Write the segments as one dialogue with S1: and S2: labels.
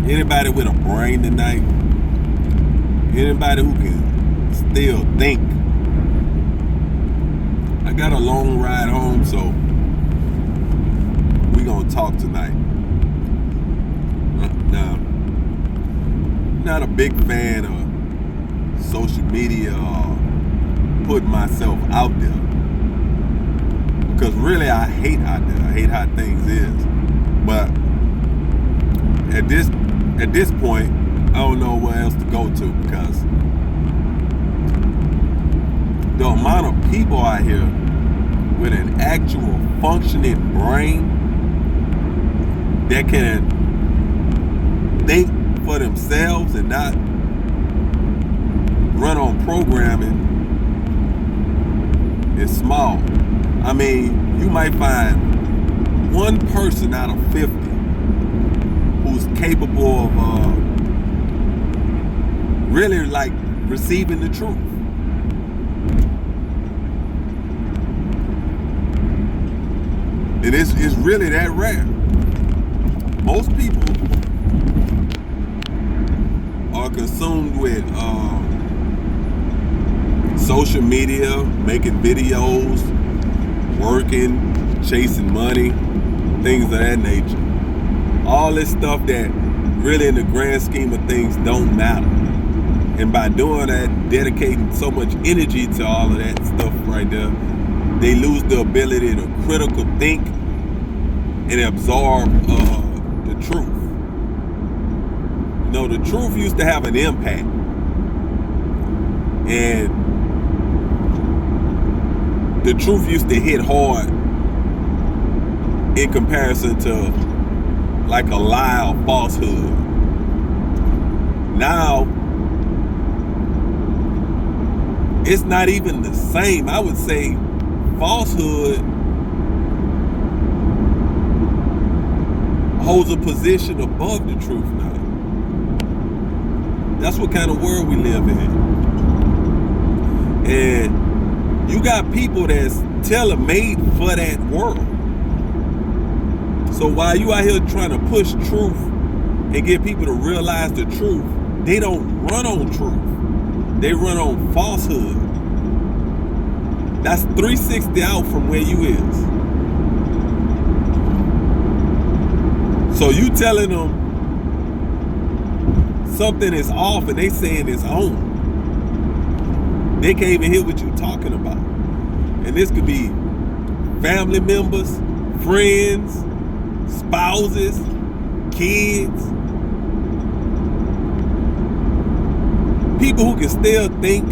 S1: Anybody with a brain tonight? Anybody who can still think? I got a long ride home, so we gonna talk tonight. Now, not a big fan of social media or putting myself out there, because really I hate out there. I hate how things is. But at this point, I don't know where else to go to, because the amount of people out here with an actual functioning brain that can think for themselves and not run on programming is small. I mean, you might find one person out of 50 who's capable of really like receiving the truth. And it's really that rare. Most people are consumed with social media, making videos, working, chasing money, things of that nature. All this stuff that really in the grand scheme of things don't matter. And by doing that, dedicating so much energy to all of that stuff right there, they lose the ability to critical think and absorb the truth. You know, the truth used to have an impact. And the truth used to hit hard in comparison to like a lie or falsehood. Now, it's not even the same. I would say falsehood holds a position above the truth now. That's what kind of world we live in. And you got people that's tailor-made for that world. So while you out here trying to push truth and get people to realize the truth, they don't run on truth. They run on falsehood. That's 360 out from where you is. So you telling them something is off and they saying it's on. They can't even hear what you're talking about. And this could be family members, friends, spouses, kids. People who can still think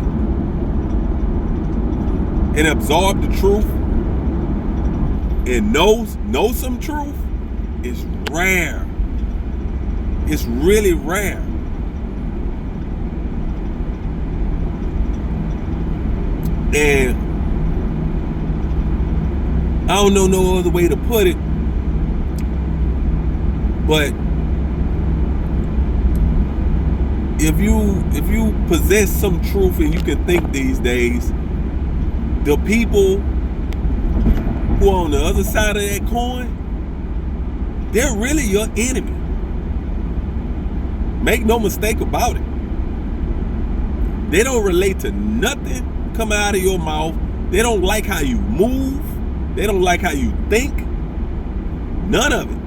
S1: and absorb the truth and know some truth is rare. It's really rare. And I don't know no other way to put it, but if you possess some truth and you can think these days, the people who are on the other side of that coin, they're really your enemy. Make no mistake about it. They don't relate to nothing coming out of your mouth. They don't like how you move. They don't like how you think. None of it.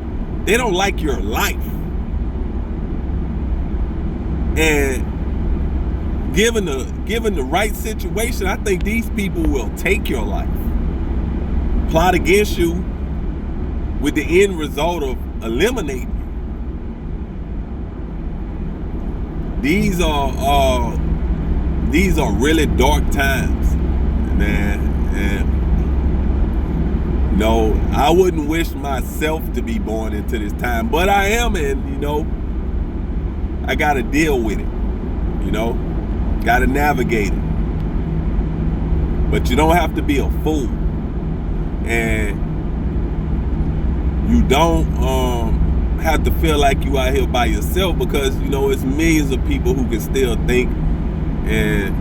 S1: They don't like your life. And given the right situation, I think these people will take your life, plot against you with the end result of eliminating you. These are really dark times, man. And no, I wouldn't wish myself to be born into this time, but I am, and I gotta deal with it. Gotta navigate it. But you don't have to be a fool, and you don't have to feel like you out here by yourself, because it's millions of people who can still think and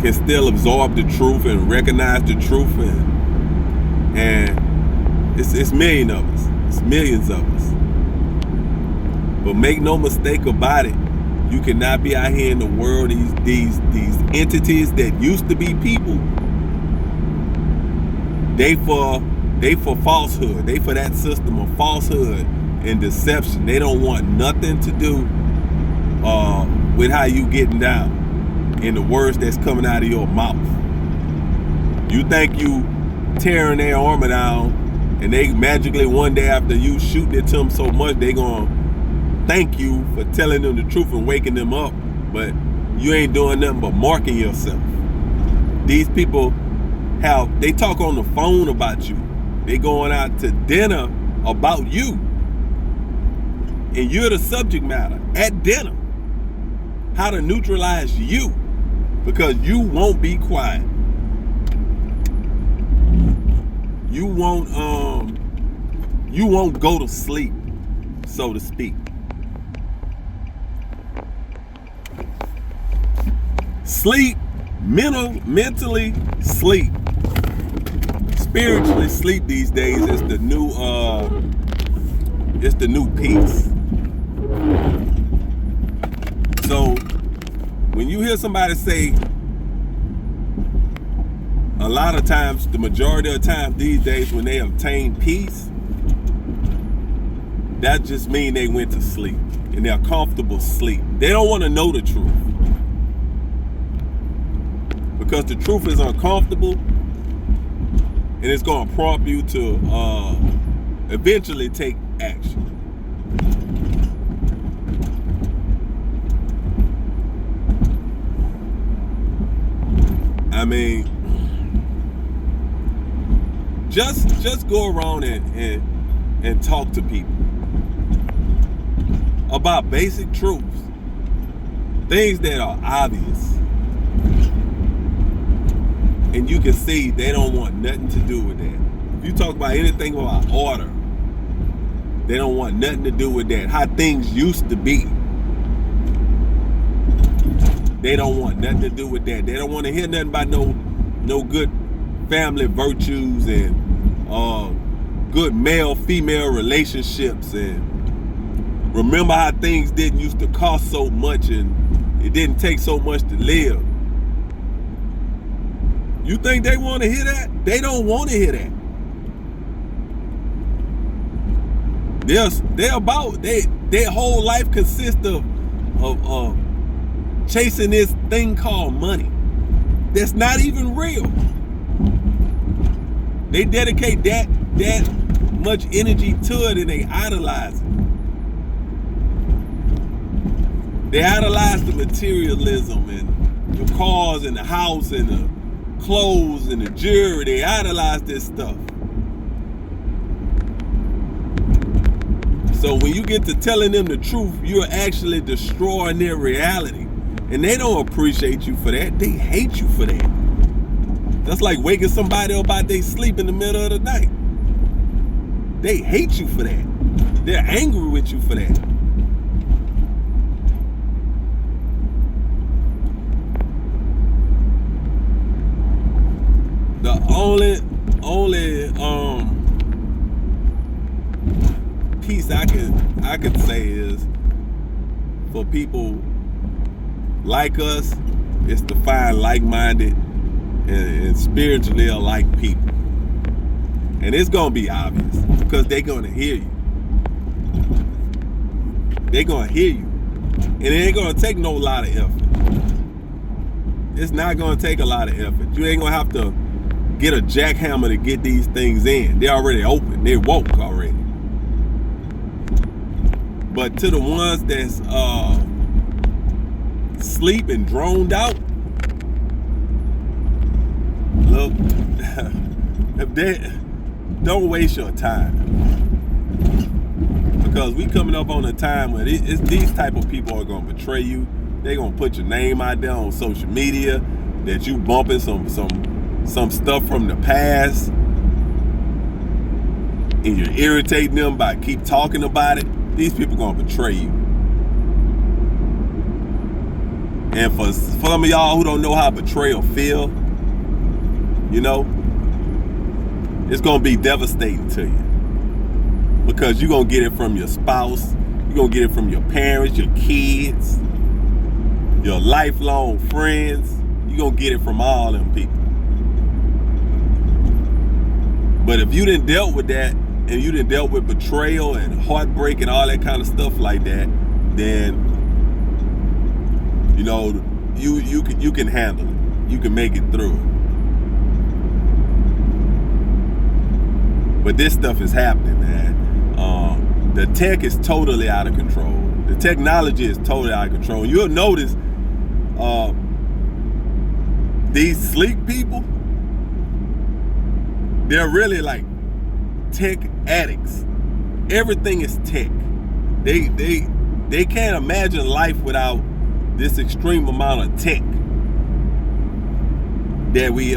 S1: can still absorb the truth and recognize the truth, and it's millions of us. It's millions of us. But make no mistake about it, you cannot be out here in the world, these entities that used to be people, they for falsehood. They for that system of falsehood and deception. They don't want nothing to do with how you getting down and the words that's coming out of your mouth. You think you tearing their armor down, and they magically one day after you shooting it to them so much, they gonna thank you for telling them the truth and waking them up. But you ain't doing nothing but marking yourself. These people they talk on the phone about you. They going out to dinner about you. And you're the subject matter at dinner. How to neutralize you, because you won't be quiet. You won't go to sleep, so to speak. Sleep, mentally sleep. Spiritually sleep these days is the new peace. So when you hear somebody say, a lot of times, the majority of the time these days, when they obtain peace, that just means they went to sleep and they're comfortable sleep. They don't want to know the truth, because the truth is uncomfortable, and it's going to prompt you to eventually take action. I mean, just go around and talk to people about basic truths, things that are obvious, and you can see they don't want nothing to do with that. If you talk about anything about order, they don't want nothing to do with that. How things used to be, they don't want nothing to do with that. They don't want to hear nothing about no good family virtues and good male-female relationships, and remember how things didn't used to cost so much and it didn't take so much to live. You think they want to hear that? They don't want to hear that. Their whole life consists of chasing this thing called money that's not even real. They dedicate that much energy to it, and they idolize it. They idolize the materialism and the cars and the house and the clothes and the jewelry. They idolize this stuff. So when you get to telling them the truth, you're actually destroying their reality. And they don't appreciate you for that. They hate you for that. That's like waking somebody up out they sleep in the middle of the night. They hate you for that. They're angry with you for that. The only piece I can say is, for people like us, is to find like-minded and spiritually alike people. And it's gonna be obvious, because they're gonna hear you. They're gonna hear you. And it ain't gonna take no lot of effort. It's not gonna take a lot of effort. You ain't gonna have to get a jackhammer to get these things in. They're already open. They're woke already. But to the ones that's sleep and droned out, look, don't waste your time, because we coming up on a time where these type of people are gonna betray you. They're gonna put your name out there on social media that you bumping some stuff from the past, and you're irritating them by keep talking about it. These people gonna betray you. And for some of y'all who don't know how betrayal feel, you know, it's gonna be devastating to you, because you're gonna get it from your spouse, You're gonna get it from your parents, your kids, your lifelong friends. You're gonna get it from all them people. But if you didn't dealt with that, and you didn't dealt with betrayal and heartbreak and all that kind of stuff like that, then you know you can handle it. You can make it through it. But this stuff is happening, man. The tech is totally out of control. The technology is totally out of control. You'll notice these sleep people, they're really like tech addicts. Everything is tech. They can't imagine life without this extreme amount of tech that we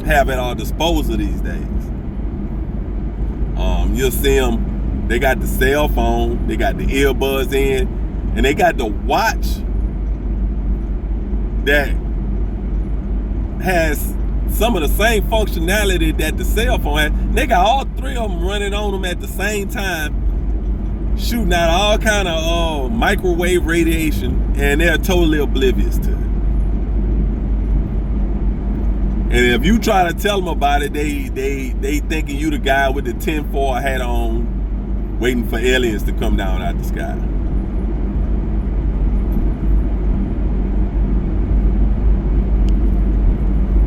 S1: have at our disposal these days. You'll see them, they got the cell phone, they got the earbuds in, and they got the watch that has some of the same functionality that the cell phone has. They got all three of them running on them at the same time, shooting out all kind of microwave radiation, and they're totally oblivious to it. And if you try to tell them about it, they thinking you the guy with the tinfoil hat on, waiting for aliens to come down out the sky.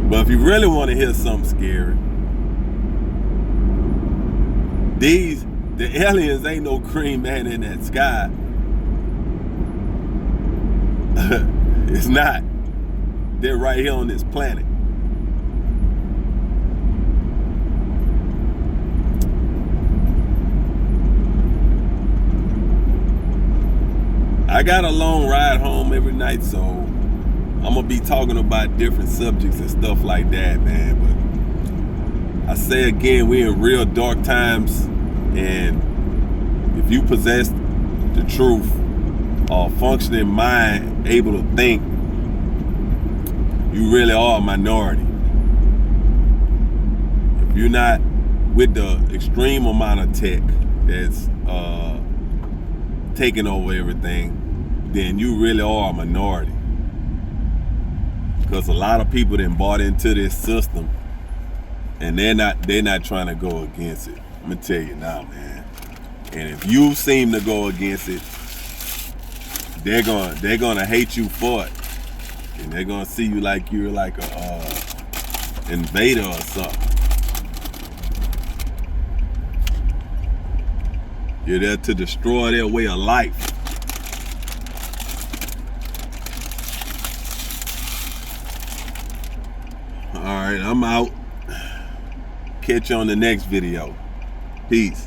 S1: But if you really want to hear something scary, the aliens ain't no green man in that sky. It's not. They're right here on this planet. I got a long ride home every night, so I'm gonna be talking about different subjects and stuff like that, man. But I say again, we're in real dark times, and if you possess the truth or functioning mind, able to think, you really are a minority. If you're not with the extreme amount of tech that's taking over everything, then you really are a minority. Because a lot of people then bought into this system, and they're not trying to go against it. I'm gonna tell you now, man. And if you seem to go against it, they're gonna hate you for it, and they're gonna see you like you're like a invader or something. You're there to destroy their way of life. All right, I'm out. Catch you on the next video. Peace.